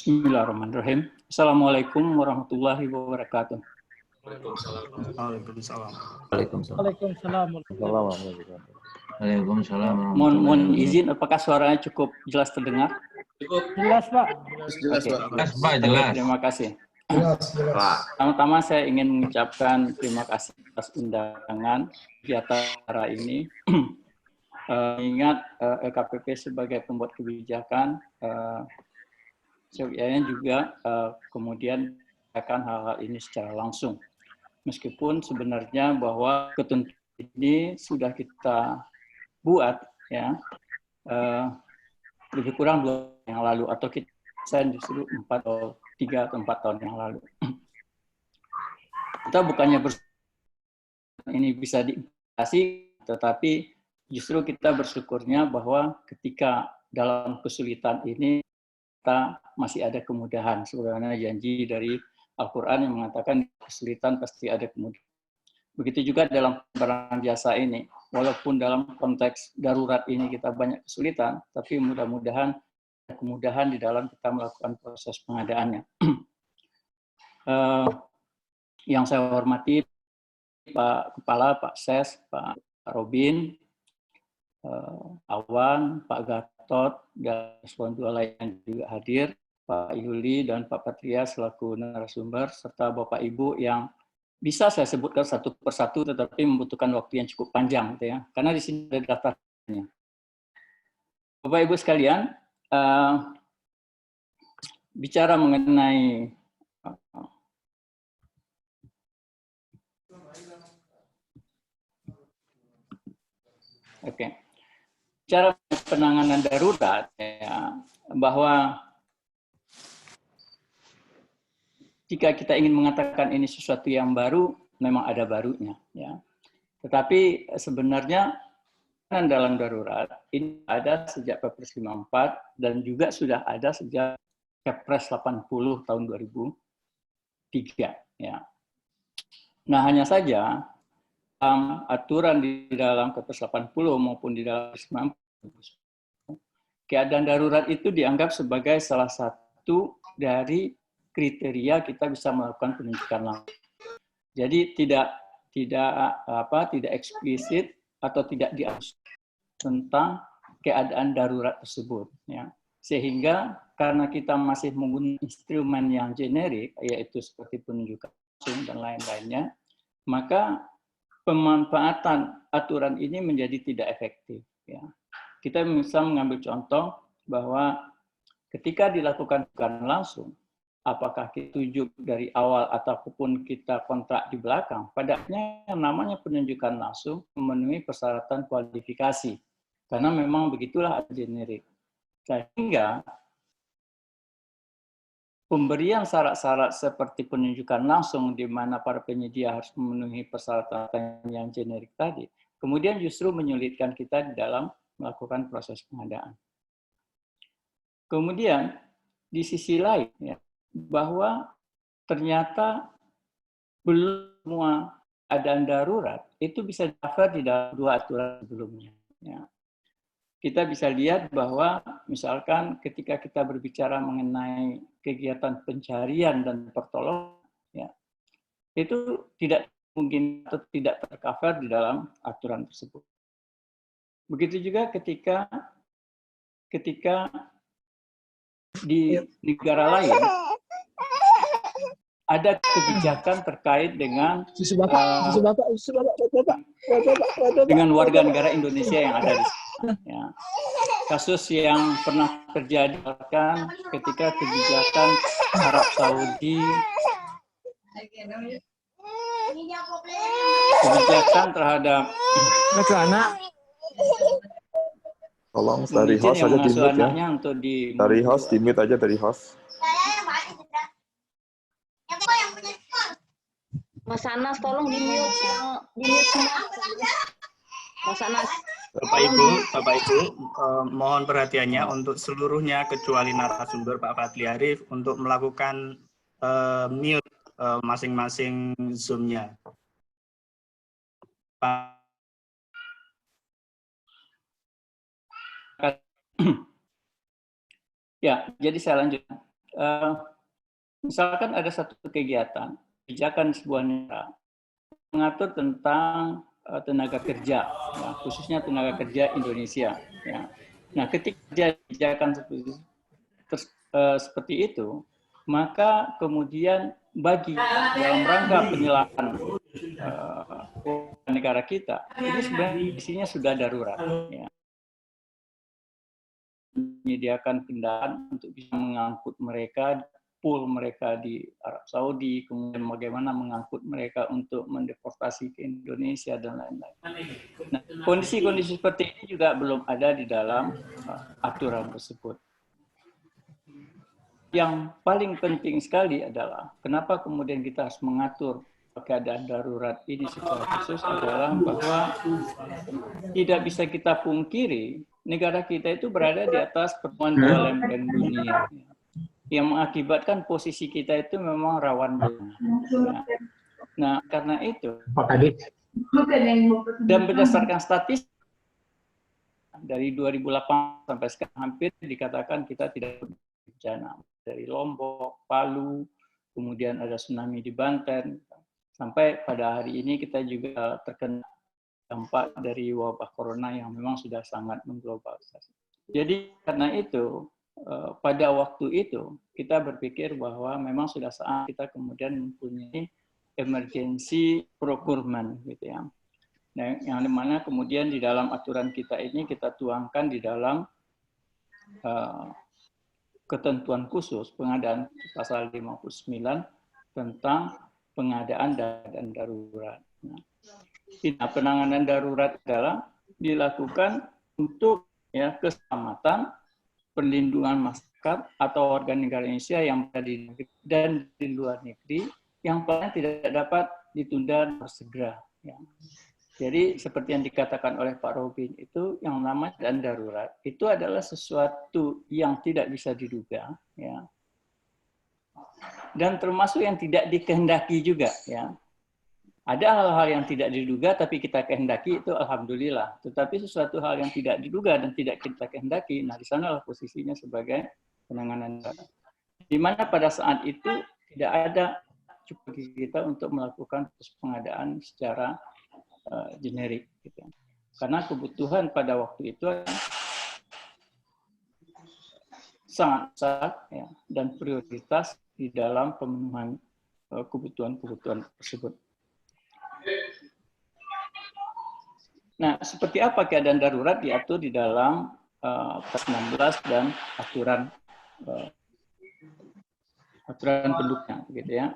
Bismillahirrahmanirrahim. Assalamualaikum warahmatullahi wabarakatuh. Waalaikumsalam. Waalaikumsalam. Waalaikumsalam. Mohon izin, apakah suaranya cukup jelas terdengar? Jelas, Pak. Jelas, Oke. Pak. Jelas, Pak, jelas. Terima kasih. Jelas. Pertama-tama saya ingin mengucapkan terima kasih atas undangan kegiatan hari ini. Ingat LKPP sebagai pembuat kebijakan, saya juga kemudian akan hal-hal ini secara langsung. Meskipun sebenarnya bahwa ketentuan ini sudah kita buat ya lebih kurang 2 tahun yang lalu, atau saya justru 3 atau 4 tahun yang lalu. Kita bukannya ini bisa diimplementasi, tetapi justru kita bersyukurnya bahwa ketika dalam kesulitan ini kita masih ada kemudahan. Sebagaimana janji dari Al-Quran yang mengatakan kesulitan pasti ada kemudahan. Begitu juga dalam barang jasa ini. Walaupun dalam konteks darurat ini kita banyak kesulitan, tapi mudah-mudahan ada kemudahan di dalam kita melakukan proses pengadaannya. Yang saya hormati Pak Kepala, Pak Ses, Pak Robin, Awan, Pak Gatot, dan sponsor lain yang juga hadir, Pak Yuli dan Pak Patria selaku narasumber, serta Bapak Ibu yang bisa saya sebutkan satu persatu, tetapi membutuhkan waktu yang cukup panjang, gitu ya, karena di sini ada daftarnya. Bapak Ibu sekalian, bicara mengenai cara penanganan darurat, ya, bahwa jika kita ingin mengatakan ini sesuatu yang baru, memang ada barunya, ya. Tetapi sebenarnya dalam darurat ini ada sejak Perpres 54 dan juga sudah ada sejak Kepres 80 tahun 2003, ya. Nah, hanya saja aturan di dalam Kepres 80 maupun di dalam 90, keadaan darurat itu dianggap sebagai salah satu dari kriteria kita bisa melakukan penunjukan langsung. Jadi tidak eksplisit atau tidak diatur tentang keadaan darurat tersebut, ya. Sehingga karena kita masih menggunakan instrumen yang generik, yaitu seperti penunjukan langsung dan lain-lainnya, maka pemanfaatan aturan ini menjadi tidak efektif, ya. Kita bisa mengambil contoh bahwa ketika dilakukan penunjukan langsung, apakah kita tunjuk dari awal ataupun kita kontrak di belakang, padanya yang namanya penunjukan langsung memenuhi persyaratan kualifikasi, karena memang begitulah generik. Sehingga pemberian syarat-syarat seperti penunjukan langsung di mana para penyedia harus memenuhi persyaratan yang generik tadi, kemudian justru menyulitkan kita di dalam melakukan proses pengadaan. Kemudian di sisi lain, ya, bahwa ternyata belum semua keadaan darurat itu bisa cover di dalam 2 aturan sebelumnya, ya. Kita bisa lihat bahwa misalkan ketika kita berbicara mengenai kegiatan pencarian dan pertolongan, ya, itu tidak mungkin atau tidak tercover di dalam aturan tersebut. Begitu juga ketika di negara lain ada kebijakan terkait dengan dengan warga negara Indonesia yang ada di sana, ya. Kasus yang pernah terjadi kan ketika kebijakan Arab Saudi, kebijakan terhadap tolong dari host aja di mute ya. Untuk dari host di mute aja dari host. Mas Anas tolong di mute semua. Mas Anas. Bapak Ibu, mohon perhatiannya untuk seluruhnya kecuali narasumber Pak Fadli Arif untuk melakukan mute masing-masing Zoom-nya. Ya, jadi saya lanjutkan. misalkan ada satu kegiatan, kebijakan sebuah negara mengatur tentang tenaga kerja, ya, khususnya tenaga kerja Indonesia. Ya. Nah, ketika kebijakan seperti itu, maka kemudian bagi dalam rangka penyelesaian negara kita, ini sebenarnya isinya sudah darurat. Ya. Menyediakan kendaraan untuk bisa mengangkut mereka, pool mereka di Arab Saudi, kemudian bagaimana mengangkut mereka untuk mendeportasi ke Indonesia dan lain-lain. Nah, kondisi-kondisi seperti ini juga belum ada di dalam aturan tersebut. Yang paling penting sekali adalah kenapa kemudian kita harus mengatur keadaan darurat ini secara khusus adalah bahwa tidak bisa kita pungkiri negara kita itu berada di atas pertemuan dua lempeng dunia yang mengakibatkan posisi kita itu memang rawan bencana. Nah, karena itu dan berdasarkan statistik dari 2008 sampai sekarang hampir dikatakan kita tidak bencana, dari Lombok, Palu, kemudian ada tsunami di Banten, sampai pada hari ini kita juga terkena dampak dari wabah corona yang memang sudah sangat mengglobalisasi. Jadi karena itu pada waktu itu kita berpikir bahwa memang sudah saat kita kemudian mempunyai emergency procurement, gitu ya. Nah, yang dimana kemudian di dalam aturan kita ini kita tuangkan di dalam ketentuan khusus pengadaan pasal 59 tentang pengadaan dan darurat. Nah, penanganan darurat adalah dilakukan untuk ya keselamatan, perlindungan masyarakat atau warga negara Indonesia yang berada di negeri dan di luar negeri yang paling tidak dapat ditunda segera. Ya. Jadi seperti yang dikatakan oleh Pak Robin itu yang namanya keadaan darurat itu adalah sesuatu yang tidak bisa diduga, ya. Dan termasuk yang tidak dikehendaki juga, ya. Ada hal-hal yang tidak diduga tapi kita kehendaki itu alhamdulillah. Tetapi sesuatu hal yang tidak diduga dan tidak kita kehendaki, nah di sanalah posisinya sebagai penanganan darurat. Di mana pada saat itu tidak ada cukup kita untuk melakukan pengadaan secara generik, gitu. Karena kebutuhan pada waktu itu sangat besar, ya, dan prioritas di dalam pemenuhan kebutuhan-kebutuhan tersebut. Nah, seperti apa keadaan darurat diatur di dalam Perpres 16 dan aturan penduknya, gitu ya.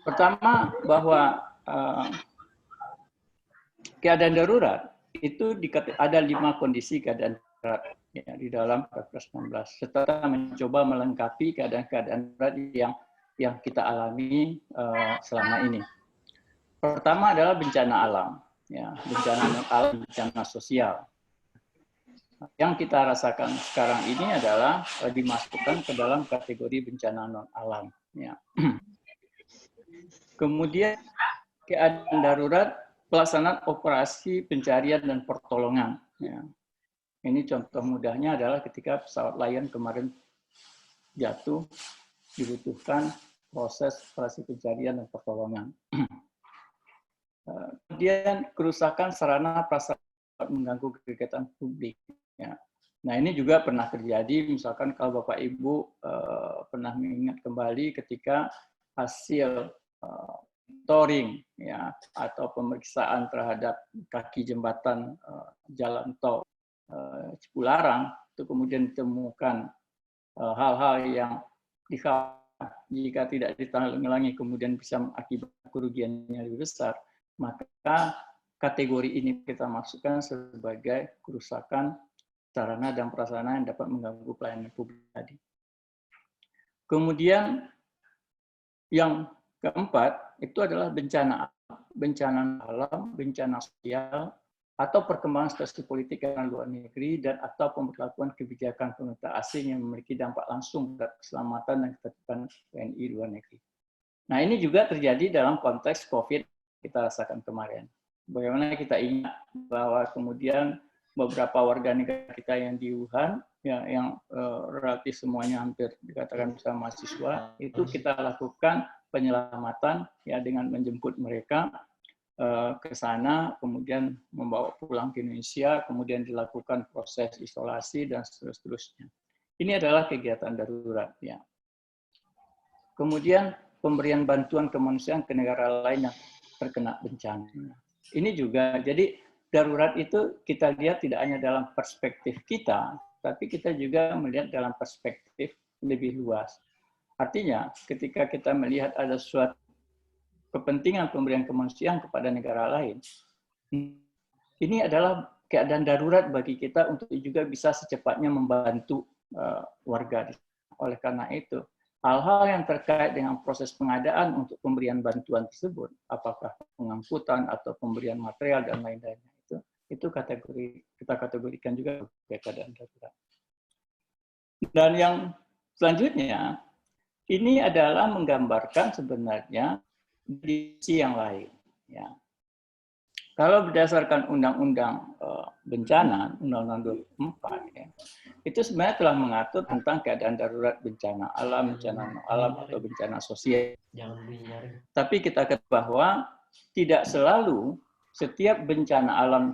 Pertama bahwa keadaan darurat itu ada 5 kondisi keadaan darurat ya, di dalam Perpres 16. Setelah mencoba melengkapi keadaan-keadaan darurat yang kita alami selama ini. Pertama adalah bencana alam, ya, bencana alam, bencana sosial. Yang kita rasakan sekarang ini adalah dimasukkan ke dalam kategori bencana non alam. Ya. Kemudian keadaan darurat pelaksanaan operasi pencarian dan pertolongan. Ya. Ini contoh mudahnya adalah ketika pesawat Lion kemarin jatuh, dibutuhkan proses operasi pencarian dan pertolongan. Kemudian kerusakan sarana prasarana mengganggu kegiatan publik. Ya. Nah ini juga pernah terjadi, misalkan kalau Bapak Ibu pernah mengingat kembali ketika hasil monitoring ya atau pemeriksaan terhadap kaki jembatan jalan tol Cipularang itu kemudian ditemukan hal-hal yang jika tidak ditanggulangi kemudian bisa mengakibatkan kerugian yang lebih besar, maka kategori ini kita masukkan sebagai kerusakan sarana dan prasarana yang dapat mengganggu pelayanan publik tadi. Kemudian yang keempat itu adalah bencana alam, bencana sosial, atau perkembangan situasi politik yang luar negeri dan atau pemberlakuan kebijakan pemerintah asing yang memiliki dampak langsung terhadap keselamatan dan ketertiban WNI luar negeri. Nah ini juga terjadi dalam konteks COVID kita rasakan kemarin. Bagaimana kita ingat bahwa kemudian beberapa warga negara kita yang di Wuhan, ya, yang relatif semuanya hampir dikatakan bisa mahasiswa, itu kita lakukan penyelamatan ya dengan menjemput mereka ke sana, kemudian membawa pulang ke Indonesia, kemudian dilakukan proses isolasi dan seterusnya. Ini adalah kegiatan darurat ya. Kemudian pemberian bantuan kemanusiaan ke negara lain yang terkena bencana. Ini juga, jadi darurat itu kita lihat tidak hanya dalam perspektif kita, tapi kita juga melihat dalam perspektif lebih luas. Artinya, ketika kita melihat ada suatu kepentingan pemberian kemanusiaan kepada negara lain, ini adalah keadaan darurat bagi kita untuk juga bisa secepatnya membantu warga. Oleh karena itu, hal-hal yang terkait dengan proses pengadaan untuk pemberian bantuan tersebut, apakah pengangkutan atau pemberian material dan lain-lainnya, itu kita kategorikan juga sebagai keadaan darurat. Dan yang selanjutnya, ini adalah menggambarkan sebenarnya dimensi yang lain. Ya. Kalau berdasarkan Undang-Undang Bencana, Undang-Undang 24, ya, itu sebenarnya telah mengatur tentang keadaan darurat bencana alam, bencana alam atau bencana sosial. Tapi kita ketahui bahwa tidak selalu setiap bencana alam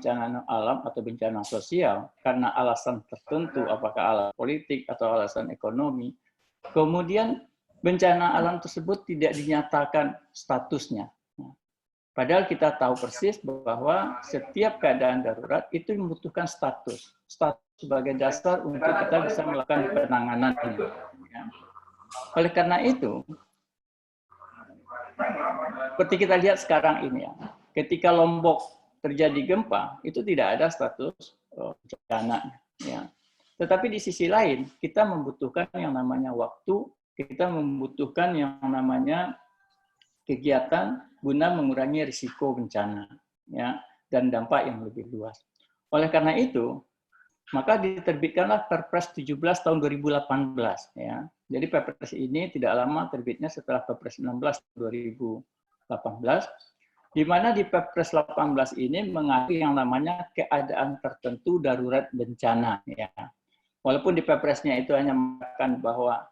atau bencana sosial karena alasan tertentu, apakah alasan politik atau alasan ekonomi, kemudian bencana alam tersebut tidak dinyatakan statusnya. Padahal kita tahu persis bahwa setiap keadaan darurat itu membutuhkan status sebagai dasar untuk kita bisa melakukan penanganannya. Oleh karena itu, seperti kita lihat sekarang ini ya, ketika Lombok terjadi gempa, itu tidak ada status bencana. Ya. Tetapi di sisi lain, kita membutuhkan yang namanya waktu, kita membutuhkan yang namanya kegiatan guna mengurangi risiko bencana ya, dan dampak yang lebih luas. Oleh karena itu, maka diterbitkanlah Perpres 17 tahun 2018. Ya. Jadi Perpres ini tidak lama terbitnya setelah Perpres 16 2018, di mana di Perpres 18 ini mengatur yang namanya keadaan tertentu darurat bencana. Ya. Walaupun di Perpresnya itu hanya mengatakan bahwa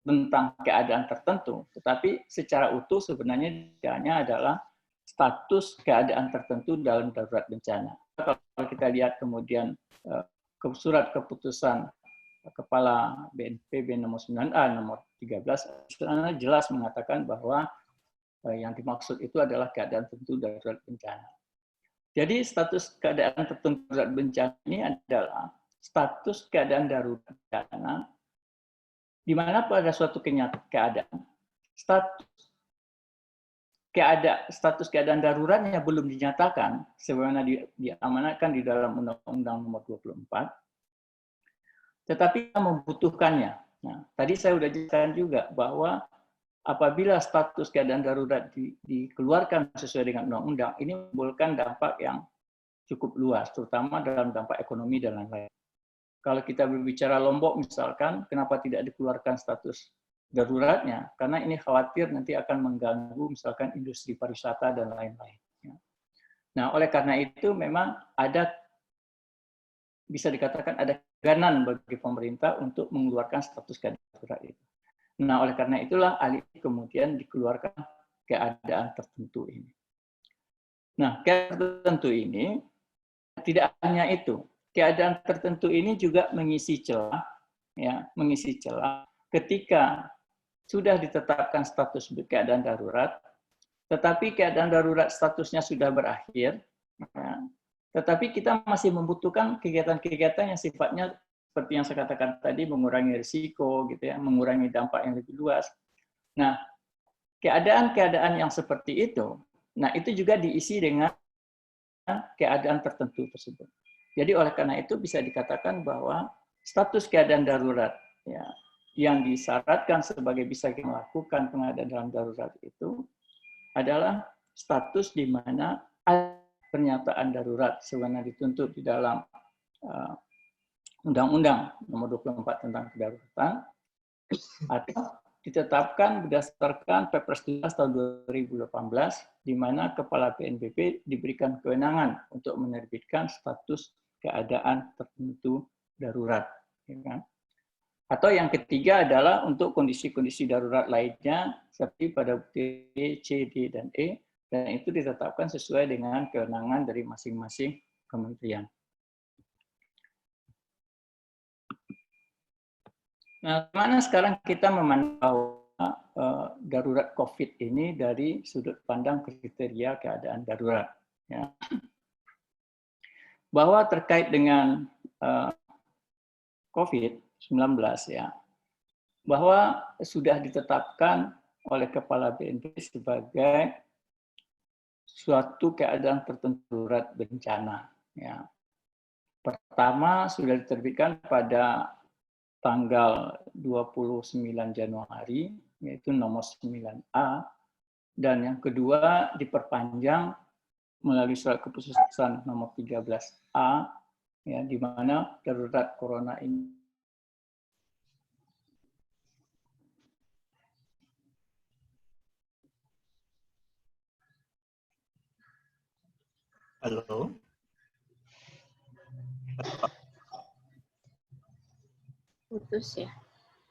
tentang keadaan tertentu, tetapi secara utuh sebenarnya hanya adalah status keadaan tertentu dalam darurat bencana. Kalau kita lihat kemudian surat keputusan Kepala BNPB nomor 9A nomor 13, sebenarnya jelas mengatakan bahwa yang dimaksud itu adalah keadaan tertentu darurat bencana. Jadi status keadaan tertentu darurat bencana ini adalah status keadaan darurat bencana di mana pada suatu keadaan status keadaan daruratnya belum dinyatakan sebagaimana diamanatkan di dalam Undang-Undang Nomor 24, tetapi kita membutuhkannya. Nah, tadi saya sudah jelaskan juga bahwa apabila status keadaan darurat dikeluarkan sesuai dengan undang-undang, ini menimbulkan dampak yang cukup luas, terutama dalam dampak ekonomi dan lain-lain. Kalau kita berbicara Lombok misalkan, kenapa tidak dikeluarkan status daruratnya? Karena ini khawatir nanti akan mengganggu misalkan industri pariwisata dan lain-lain. Nah, oleh karena itu memang ada, bisa dikatakan ada keganan bagi pemerintah untuk mengeluarkan status keadaan darurat itu. Nah, oleh karena itulah alih kemudian dikeluarkan keadaan tertentu ini. Nah, keadaan tertentu ini tidak hanya itu. Keadaan tertentu ini juga mengisi celah, ya, mengisi celah ketika sudah ditetapkan status keadaan darurat, tetapi keadaan darurat statusnya sudah berakhir, ya, tetapi kita masih membutuhkan kegiatan-kegiatan yang sifatnya seperti yang saya katakan tadi, mengurangi risiko, gitu ya, mengurangi dampak yang lebih luas. Nah, keadaan-keadaan yang seperti itu, nah itu juga diisi dengan keadaan tertentu tersebut. Jadi oleh karena itu bisa dikatakan bahwa status keadaan darurat ya, yang disyaratkan sebagai bisa melakukan pengadaan dalam darurat itu adalah status di mana ada pernyataan darurat sebenarnya dituntut di dalam Undang-Undang Nomor 24 tentang Kedaruratan, atau ditetapkan berdasarkan Perpres 12 tahun 2018, di mana Kepala BNPB diberikan kewenangan untuk menerbitkan status keadaan tertentu darurat. Ya kan? Atau yang ketiga adalah untuk kondisi-kondisi darurat lainnya, seperti pada bukti C, D, dan E, dan itu ditetapkan sesuai dengan kewenangan dari masing-masing kementerian. Nah, mana sekarang kita memandang darurat COVID ini dari sudut pandang kriteria keadaan darurat. Ya. Bahwa terkait dengan COVID-19, ya, bahwa sudah ditetapkan oleh Kepala BNPB sebagai suatu keadaan tertentu darurat bencana. Ya. Pertama sudah diterbitkan pada tanggal 29 Januari, yaitu nomor 9A, dan yang kedua diperpanjang melalui surat keputusan nomor 13A, ya, di mana darurat corona ini. Halo. Putus ya.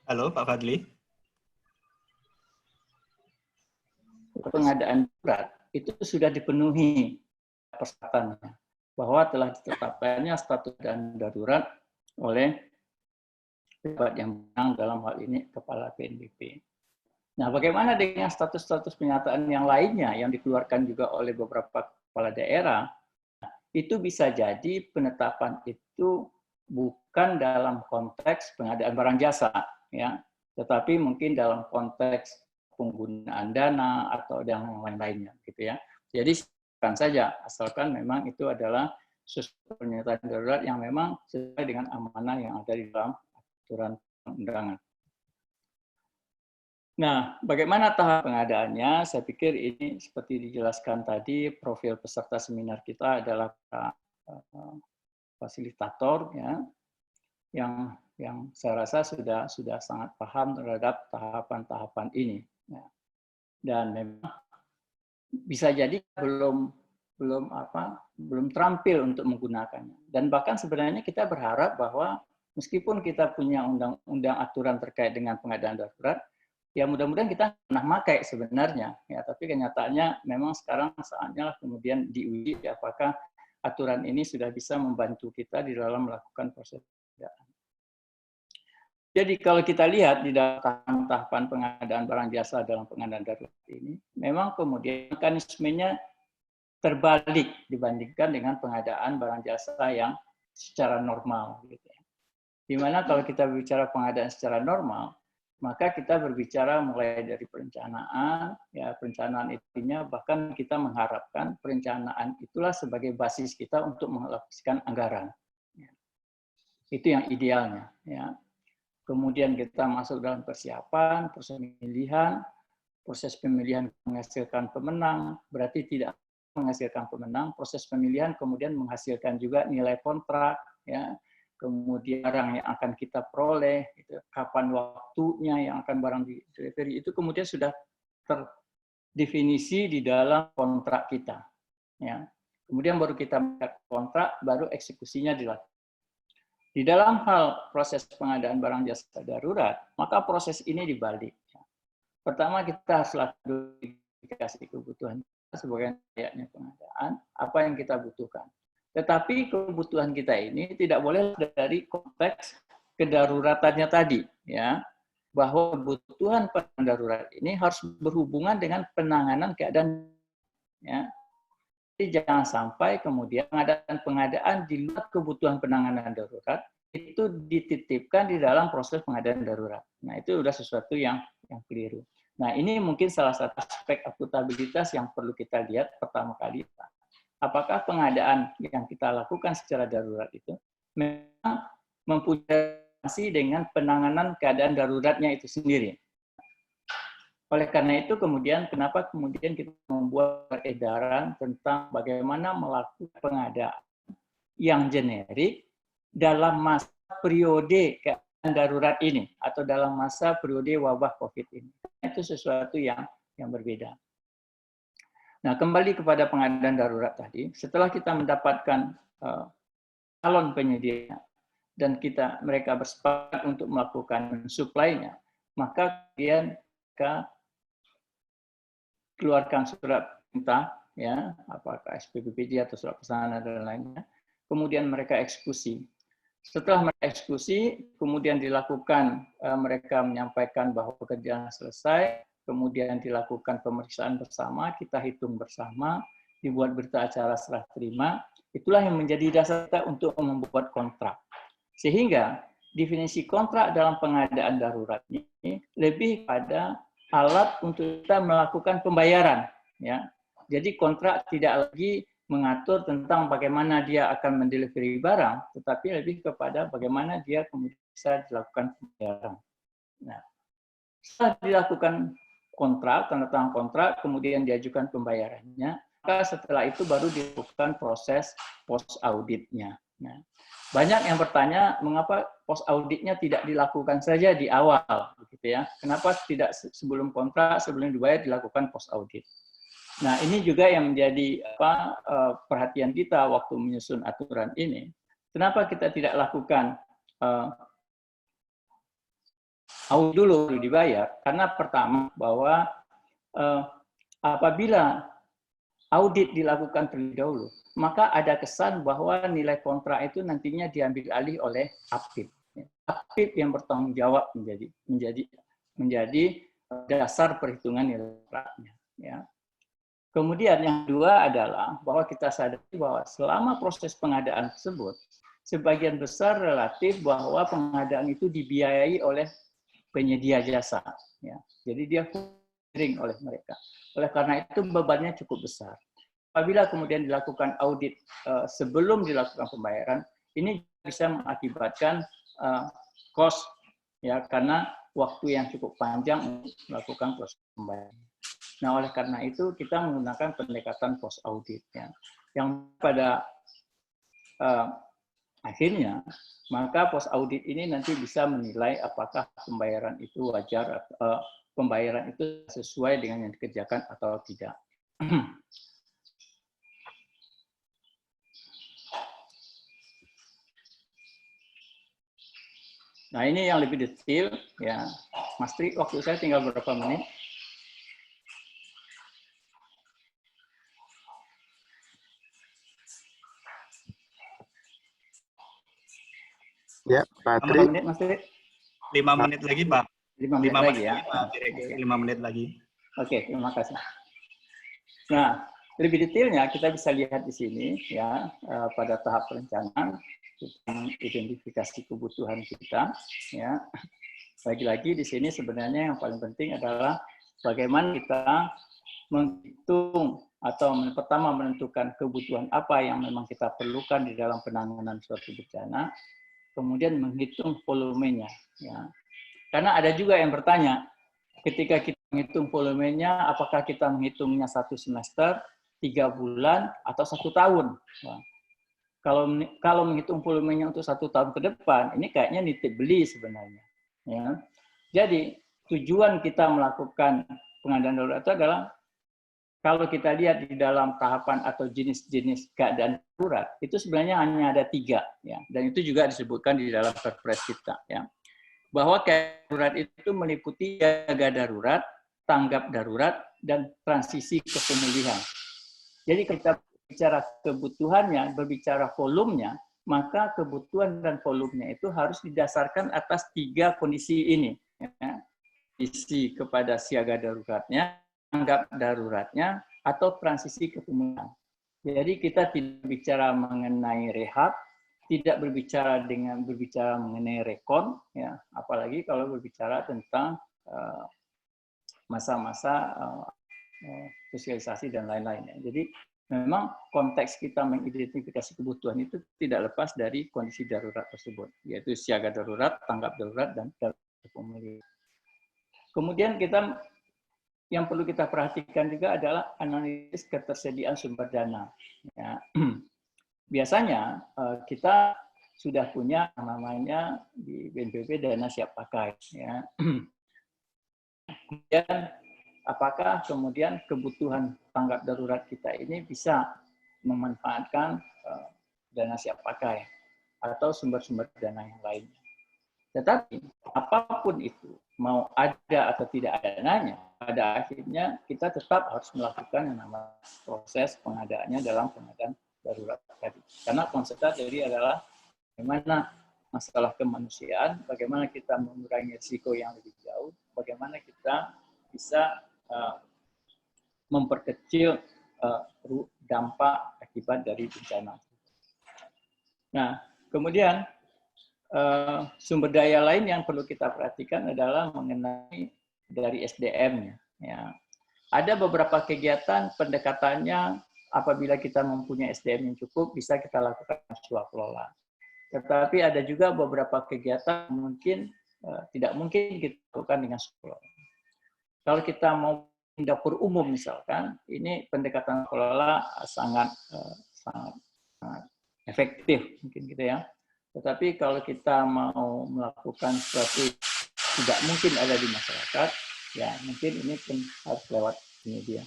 Halo, Pak Fadli. Pengadaan darurat itu sudah dipenuhi persyaratannya, bahwa telah ditetapkannya status keadaan darurat oleh pejabat yang berwenang dalam hal ini Kepala BNPB. Nah, bagaimana dengan status-status penyataan yang lainnya yang dikeluarkan juga oleh beberapa kepala daerah? Itu bisa jadi penetapan itu bukan dalam konteks pengadaan barang jasa, ya, tetapi mungkin dalam konteks penggunaan dana atau yang lain-lainnya, gitu ya. Jadi silakan saja, asalkan memang itu adalah sesuatu pernyataan darurat yang memang sesuai dengan amanah yang ada di dalam aturan undangan. Nah, bagaimana tahap pengadaannya? Saya pikir ini seperti dijelaskan tadi, profil peserta seminar kita adalah fasilitator, ya, yang saya rasa sudah sangat paham terhadap tahapan-tahapan ini, ya. Dan memang bisa jadi belum terampil untuk menggunakannya. Dan bahkan sebenarnya kita berharap bahwa meskipun kita punya undang-undang aturan terkait dengan pengadaan darurat, ya mudah-mudahan kita pernah pakai sebenarnya, ya. Tapi kenyataannya memang sekarang saatnya kemudian diuji apakah aturan ini sudah bisa membantu kita di dalam melakukan proses pengadaan. Jadi kalau kita lihat di dalam tahapan pengadaan barang jasa dalam pengadaan darurat ini, memang kemudian mekanismenya terbalik dibandingkan dengan pengadaan barang jasa yang secara normal. Gitu ya. Dimana kalau kita berbicara pengadaan secara normal, maka kita berbicara mulai dari perencanaan, ya perencanaan itunya bahkan kita mengharapkan perencanaan itulah sebagai basis kita untuk mengalokasikan anggaran. Ya. Itu yang idealnya. Ya. Kemudian kita masuk dalam persiapan, proses pemilihan menghasilkan pemenang, berarti tidak menghasilkan pemenang, proses pemilihan kemudian menghasilkan juga nilai kontrak, ya. Kemudian barang yang akan kita peroleh, gitu. Kapan waktunya yang akan barang di delivery, itu kemudian sudah terdefinisi di dalam kontrak kita. Ya. Kemudian baru kita buat kontrak, baru eksekusinya dilakukan. Di dalam hal proses pengadaan barang jasa darurat, maka proses ini dibalik. Pertama kita harus lakukan identifikasi kebutuhan sebagai layaknya pengadaan, apa yang kita butuhkan. Tetapi kebutuhan kita ini tidak boleh dari konteks kedaruratannya tadi, ya, bahwa kebutuhan penanganan darurat ini harus berhubungan dengan penanganan keadaan, ya. Jadi jangan sampai kemudian pengadaan di luar kebutuhan penanganan darurat itu dititipkan di dalam proses pengadaan darurat. Nah, itu sudah sesuatu yang keliru. Nah, ini mungkin salah satu aspek akuntabilitas yang perlu kita lihat pertama kali. Apakah pengadaan yang kita lakukan secara darurat itu memang mempunyai relasi dengan penanganan keadaan daruratnya itu sendiri. Oleh karena itu kemudian kenapa kemudian kita membuat edaran tentang bagaimana melakukan pengadaan yang generik dalam masa periode darurat ini atau dalam masa periode wabah COVID ini. Itu sesuatu yang berbeda. Nah, kembali kepada pengadaan darurat tadi, setelah kita mendapatkan calon penyedia dan mereka bersepakat untuk melakukan supply-nya, maka kemudian kita keluarkan surat perintah, ya, apakah SPPPJ atau surat pesanan dan lainnya, kemudian mereka eksekusi. Setelah mereka eksekusi, kemudian dilakukan, mereka menyampaikan bahwa pekerjaan selesai, kemudian dilakukan pemeriksaan bersama, kita hitung bersama, dibuat berita acara serah terima, itulah yang menjadi dasar kita untuk membuat kontrak. Sehingga definisi kontrak dalam pengadaan darurat ini lebih pada alat untuk kita melakukan pembayaran. Ya. Jadi kontrak tidak lagi mengatur tentang bagaimana dia akan mendelivery barang, tetapi lebih kepada bagaimana dia kemudian bisa dilakukan pembayaran. Nah, setelah dilakukan kontrak, tanda tangan kontrak, kemudian diajukan pembayarannya, maka setelah itu baru dilakukan proses post auditnya. Nah, banyak yang bertanya mengapa post auditnya tidak dilakukan saja di awal, begitu ya? Kenapa tidak sebelum kontrak, sebelum dibayar dilakukan post audit? Nah, ini juga yang menjadi perhatian kita waktu menyusun aturan ini. Kenapa kita tidak lakukan audit dulu baru dibayar? Karena pertama bahwa apabila audit dilakukan terlebih dahulu, maka ada kesan bahwa nilai kontrak itu nantinya diambil alih oleh apib. Apib yang bertanggung jawab menjadi dasar perhitungan nilai kontraknya. Ya. Kemudian yang kedua adalah bahwa kita sadari bahwa selama proses pengadaan tersebut, sebagian besar relatif bahwa pengadaan itu dibiayai oleh penyedia jasa. Ya. Jadi dia sharing oleh mereka. Oleh karena itu bebannya cukup besar. Apabila kemudian dilakukan audit sebelum dilakukan pembayaran, ini bisa mengakibatkan cost, ya, karena waktu yang cukup panjang untuk melakukan proses pembayaran. Nah, oleh karena itu kita menggunakan pendekatan post audit, ya, yang pada akhirnya maka post audit ini nanti bisa menilai apakah pembayaran itu wajar, pembayaran itu sesuai dengan yang dikerjakan atau tidak. Nah, ini yang lebih detail, ya, Mas Tri, waktu saya tinggal beberapa menit. Ya, Pak Tri. 5 menit, Mas Tri. 5 menit lagi, Pak. 5 menit lagi, ya. Pak. 5 menit lagi. Oke, terima kasih. Nah, lebih detailnya kita bisa lihat di sini, ya, pada tahap perencanaan tentang identifikasi kebutuhan kita, ya. Lagi-lagi di sini sebenarnya yang paling penting adalah bagaimana kita menghitung atau pertama menentukan kebutuhan apa yang memang kita perlukan di dalam penanganan suatu bencana, kemudian menghitung volumenya. Ya. Karena ada juga yang bertanya, ketika kita menghitung volumenya, apakah kita menghitungnya 1 semester, 3 bulan, atau 1 tahun? Nah, kalau menghitung volumenya untuk 1 tahun ke depan, ini kayaknya nitip beli sebenarnya. Ya. Jadi tujuan kita melakukan pengadaan darurat itu adalah kalau kita lihat di dalam tahapan atau jenis-jenis keadaan darurat, itu sebenarnya hanya ada 3, ya, dan itu juga disebutkan di dalam Perpres kita, ya, bahwa keadaan darurat itu meliputi siaga darurat, tanggap darurat, dan transisi ke pemulihan. Jadi kita bicara kebutuhannya, berbicara volumenya, maka kebutuhan dan volumenya itu harus didasarkan atas 3 kondisi ini, ya. Kondisi kepada siaga daruratnya, tanggap daruratnya, atau transisi ke pemulihan. Jadi kita tidak bicara mengenai rehab, tidak berbicara mengenai rekon, ya, apalagi kalau berbicara tentang masa-masa sosialisasi dan lain-lain. Jadi memang konteks kita mengidentifikasi kebutuhan itu tidak lepas dari kondisi darurat tersebut, yaitu siaga darurat, tanggap darurat, dan pemulihan. Kemudian yang perlu kita perhatikan juga adalah analisis ketersediaan sumber dana. Ya. Biasanya kita sudah punya namanya di BNPB dana siap pakai. Ya. Kemudian apakah kemudian kebutuhan tanggap darurat kita ini bisa memanfaatkan dana siap pakai atau sumber-sumber dana yang lainnya. Tetapi apapun itu, mau ada atau tidak ada dananya, pada akhirnya kita tetap harus melakukan yang namanya proses pengadaannya dalam pengadaan darurat tadi. Karena konsep tadi adalah bagaimana masalah kemanusiaan, bagaimana kita mengurangi risiko yang lebih jauh, bagaimana kita bisa memperkecil dampak akibat dari bencana. Nah, kemudian sumber daya lain yang perlu kita perhatikan adalah mengenai dari SDM-nya. Ya. Ada beberapa kegiatan pendekatannya apabila kita mempunyai SDM yang cukup bisa kita lakukan swakelola. Tetapi ada juga beberapa kegiatan mungkin tidak mungkin kita lakukan dengan swakelola. Kalau kita mau dapur umum misalkan, ini pendekatan kelola sangat efektif mungkin gitu ya. Tetapi kalau kita mau melakukan sesuatu tidak mungkin ada di masyarakat, ya mungkin ini pun harus lewat media.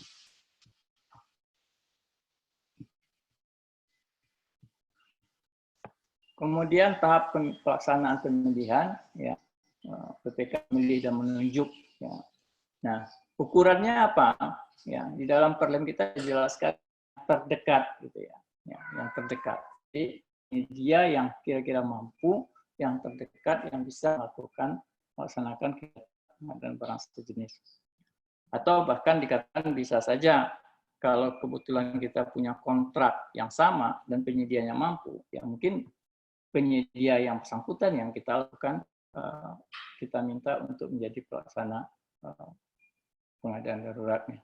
Kemudian tahap pelaksanaan pemilihan, ya PPK memilih dan menunjuk. Ya. Nah, ukurannya apa? Ya, di dalam perlem kita dijelaskan terdekat, gitu ya, yang terdekat. Jadi media yang kira-kira mampu, yang terdekat, yang bisa melaksanakan kegiatan dan barang sejenis. Atau bahkan dikatakan bisa saja kalau kebetulan kita punya kontrak yang sama dan penyedianya mampu, ya mungkin penyedia yang bersangkutan yang kita lakukan, kita minta untuk menjadi pelaksana pengadaan daruratnya.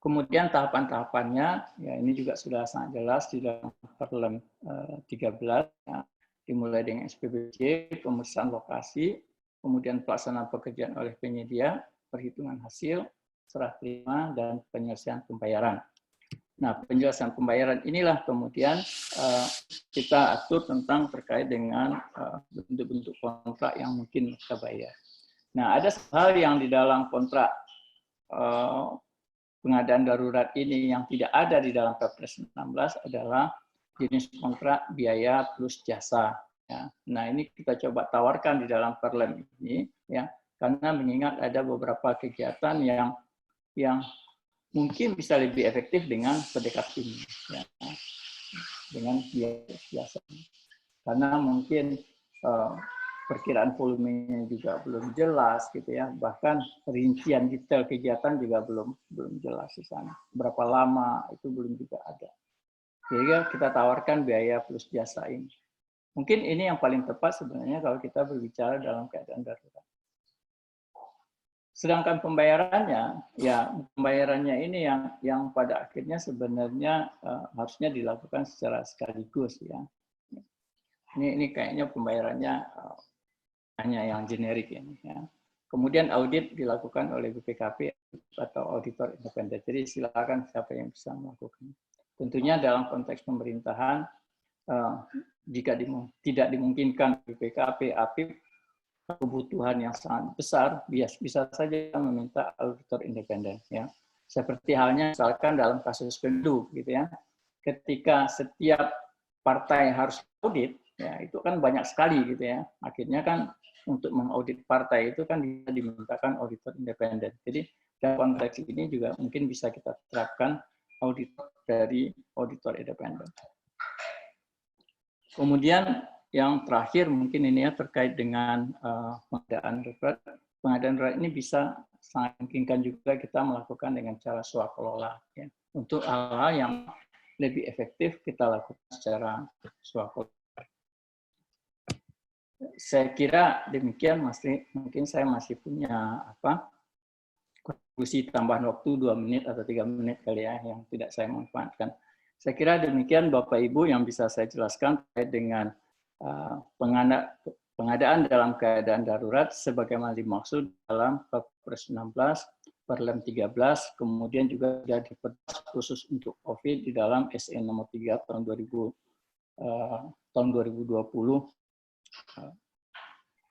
Kemudian tahapan-tahapannya, ya ini juga sudah sangat jelas di dalam Perlem 13, ya, dimulai dengan SPBJ, pemeriksaan lokasi, kemudian pelaksanaan pekerjaan oleh penyedia, perhitungan hasil, serah terima, dan penyelesaian pembayaran. Nah, penjelasan pembayaran inilah kemudian kita atur tentang terkait dengan bentuk-bentuk kontrak yang mungkin kita bayar. Nah, ada hal yang di dalam kontrak pengadaan darurat ini yang tidak ada di dalam Perpres 16 adalah jenis kontrak biaya plus jasa. Ya. Nah, ini kita coba tawarkan di dalam Perlem ini, ya, karena mengingat ada beberapa kegiatan yang mungkin bisa lebih efektif dengan pendekatan ini, ya, dengan biaya jasa. Karena mungkin perkiraan volumenya juga belum jelas gitu ya, bahkan rincian detail kegiatan juga belum jelas di sana. Berapa lama itu belum juga ada. Sehingga kita tawarkan biaya plus jasa ini. Mungkin ini yang paling tepat sebenarnya kalau kita berbicara dalam keadaan darurat. Sedangkan pembayarannya, ya pembayarannya ini yang pada akhirnya sebenarnya harusnya dilakukan secara sekaligus ya. Ini kayaknya pembayarannya hanya yang generik ini. Ya. Kemudian audit dilakukan oleh BPKP atau auditor independen. Jadi silakan siapa yang bisa melakukan. Tentunya dalam konteks pemerintahan, jika tidak dimungkinkan BPKP, APIP, kebutuhan yang sangat besar, bisa saja meminta auditor independen. Ya. Seperti halnya misalkan dalam kasus Pendu, gitu ya. Ketika setiap partai harus audit, ya itu kan banyak sekali gitu ya. Akhirnya kan untuk mengaudit partai itu kan bisa dimintakan auditor independen. Jadi dalam konteks ini juga mungkin bisa kita terapkan auditor dari auditor independen. Kemudian yang terakhir mungkin ini ya terkait dengan pengadaan darurat. Pengadaan darurat ini bisa sangat memungkinkan juga kita melakukan dengan cara swakelola ya. Untuk hal-hal yang lebih efektif kita lakukan secara swakelola. Saya kira demikian, mungkin saya masih punya kontribusi tambahan waktu 2 menit atau 3 menit kali ya yang tidak saya manfaatkan. Saya kira demikian Bapak Ibu yang bisa saya jelaskan terkait dengan pengadaan dalam keadaan darurat sebagaimana dimaksud dalam Perpres 16 Perlem 13, kemudian juga sudah diperluas khusus untuk COVID di dalam SE nomor 3 tahun 2020.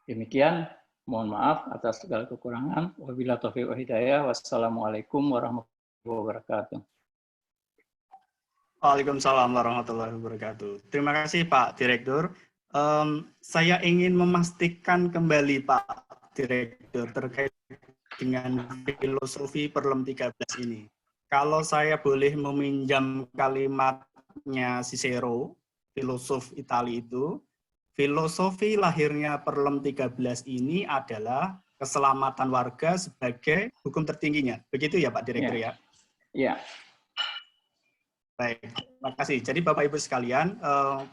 Demikian, mohon maaf atas segala kekurangan. Wabillahi taufiq wal hidayah. Wassalamualaikum warahmatullahi wabarakatuh. Waalaikumsalam warahmatullahi wabarakatuh. Terima kasih Pak Direktur. Saya ingin memastikan kembali Pak Direktur terkait dengan filosofi Perlem 13 ini. Kalau saya boleh meminjam kalimatnya Cicero, filosof Italia itu, filosofi lahirnya Perlem 13 ini adalah keselamatan warga sebagai hukum tertingginya. Begitu ya Pak Direktur ya? Ya. Baik, terima kasih. Jadi Bapak Ibu sekalian,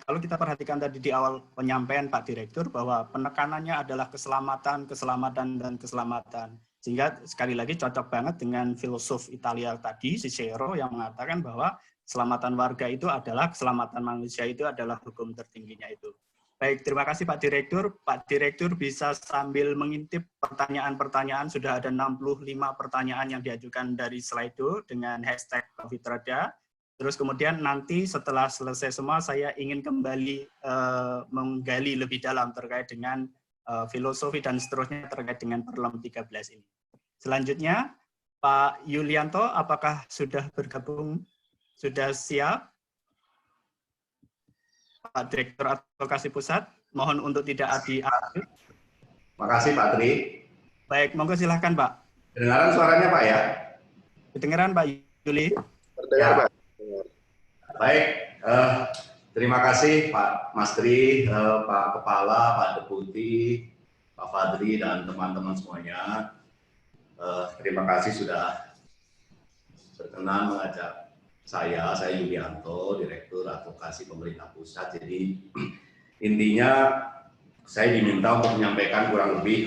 kalau kita perhatikan tadi di awal penyampaian Pak Direktur bahwa penekanannya adalah keselamatan, keselamatan, dan keselamatan. Sehingga sekali lagi cocok banget dengan filosof Italia tadi, Cicero, yang mengatakan bahwa keselamatan warga itu adalah, keselamatan manusia itu adalah hukum tertingginya itu. Baik, terima kasih Pak Direktur. Pak Direktur bisa sambil mengintip pertanyaan-pertanyaan, sudah ada 65 pertanyaan yang diajukan dari Slido dengan hashtag COVID Reda. Terus kemudian nanti setelah selesai semua, saya ingin kembali menggali lebih dalam terkait dengan filosofi dan seterusnya terkait dengan Perlem 13 ini. Selanjutnya, Pak Yulianto, apakah sudah bergabung? Sudah siap? Pak Direktur Advokasi Pusat, mohon untuk tidak diambil. Makasih Pak Tri. Baik, monggo silahkan Pak. Kedengaran suaranya Pak ya? Kedengaran Pak Yuli? Terdengar, Ya. Pak. Baik, terima kasih Pak Mas Tri, Pak Kepala, Pak Deputi, Pak Fadri, dan teman-teman semuanya. Terima kasih sudah berkenan mengajak saya Yulianto, Direktur Advokasi Pemerintah Pusat. Jadi intinya saya diminta untuk menyampaikan kurang lebih